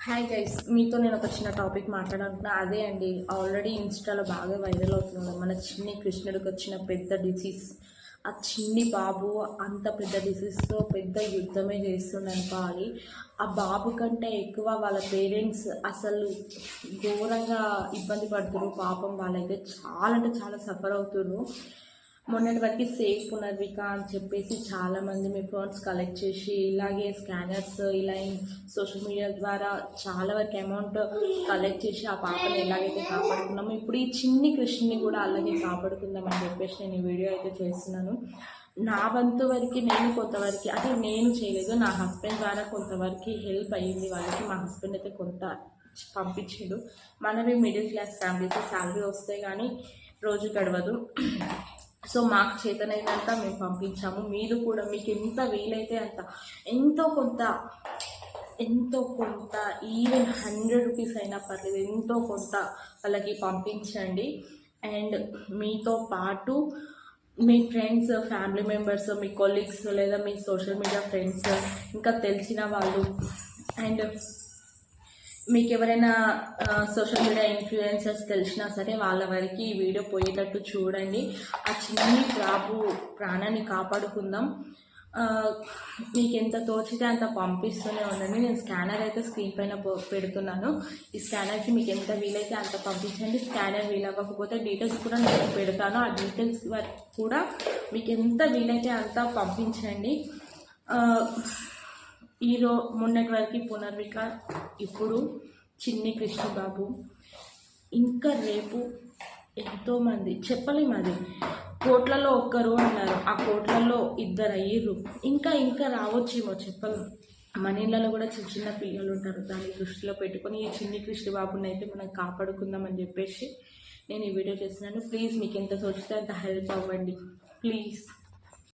Hi guys, మీతో నేను ఒక చిన్న టాపిక్ మాట్లాడాలనుకున్నా. అదే అండి, ఆల్రెడీ ఇన్స్టాలో బాగా వైరల్ అవుతుంది మన చిన్ని కృష్ణుడికి వచ్చిన పెద్ద డిసీజ్. ఆ చిన్ని బాబు అంత పెద్ద డిసీజ్తో పెద్ద యుద్ధమే చేస్తుందనుకోవాలి. ఆ బాబు కంటే ఎక్కువ వాళ్ళ పేరెంట్స్ అసలు ఘోరంగా ఇబ్బంది పడుతున్నారు. పాపం వాళ్ళైతే చాలా అంటే చాలా సఫర్ అవుతున్నారు. మొన్నటి వరకు సేఫ్ పునర్విక అని చెప్పేసి చాలామంది మీ ఫోన్స్ కలెక్ట్ చేసి ఇలాగే స్కానర్స్ ఇలా సోషల్ మీడియా ద్వారా చాలా వరకు అమౌంట్ కలెక్ట్ చేసి ఆ పాపని ఎలాగైతే కాపాడుకున్నామో ఇప్పుడు ఈ చిన్ని కృష్ణని కూడా అలాగే కాపాడుకుందామని చెప్పేసి నేను ఈ వీడియో అయితే చేస్తున్నాను. నా వంతు వరకు నేను కొంతవరకు అంటే నేను చేయలేదు, నా హస్బెండ్ ద్వారా కొంతవరకు హెల్ప్ అయ్యింది వాళ్ళకి. మా హస్బెండ్ అయితే కొంత పంపించాడు. మనవి మిడిల్ క్లాస్ ఫ్యామిలీస్ శాలరీ వస్తే కానీ రోజు గడవదు. సో మాకు చేతనైనంత మేము పంపించాము. మీరు కూడా మీకు ఎంత వీలైతే అంత ఎంతో కొంత ఈవెన్ 100 రూపీస్ అయినా పర్లేదు, ఎంతో కొంత వాళ్ళకి పంపించండి. అండ్ మీతో పాటు మీ ఫ్రెండ్స్, ఫ్యామిలీ మెంబర్స్, మీ కొలీగ్స్ లేదా మీ సోషల్ మీడియా ఫ్రెండ్స్, ఇంకా తెలిసిన వాళ్ళు అండ్ మీకు ఎవరైనా సోషల్ మీడియా ఇన్ఫ్లుయెన్సర్స్ తెలిసినా సరే వాళ్ళ వరకు ఈ వీడియో పోయేటట్టు చూడండి. ఆ చిన్ని బాబు ప్రాణాన్ని కాపాడుకుందాం. మీకు ఎంత తోచితే అంత పంపిస్తూనే ఉండండి. నేను స్కానర్ అయితే స్క్రీన్ పైన పెడుతున్నాను. ఈ స్కానర్కి మీకు ఎంత వీలైతే అంత పంపించండి. స్కానర్ వీలవ్వకపోతే డీటెయిల్స్ కూడా నేను పెడతాను. ఆ డీటెయిల్స్ వరకు కూడా మీకు ఎంత వీలైతే అంత పంపించండి. మొన్నటి వరకు పునర్విక, ఇప్పుడు చిన్ని కృష్ణబాబు, ఇంకా రేపు ఎంతోమంది చెప్పలేము. అది కోట్లలో ఒక్కరు అన్నారు, ఆ కోట్లలో 2 అయ్యారు. ఇంకా రావచ్చేమో చెప్పలేము. మన ఇళ్ళలో కూడా చిన్న చిన్న పిల్లలు ఉంటారు. దాన్ని దృష్టిలో పెట్టుకొని ఈ చిన్ని కృష్ణబాబుని అయితే మనం కాపాడుకుందామని చెప్పేసి నేను ఈ వీడియో చేస్తున్నాను. ప్లీజ్ మీకు ఎంత తోచితే అంత హెల్ప్ అవ్వండి ప్లీజ్.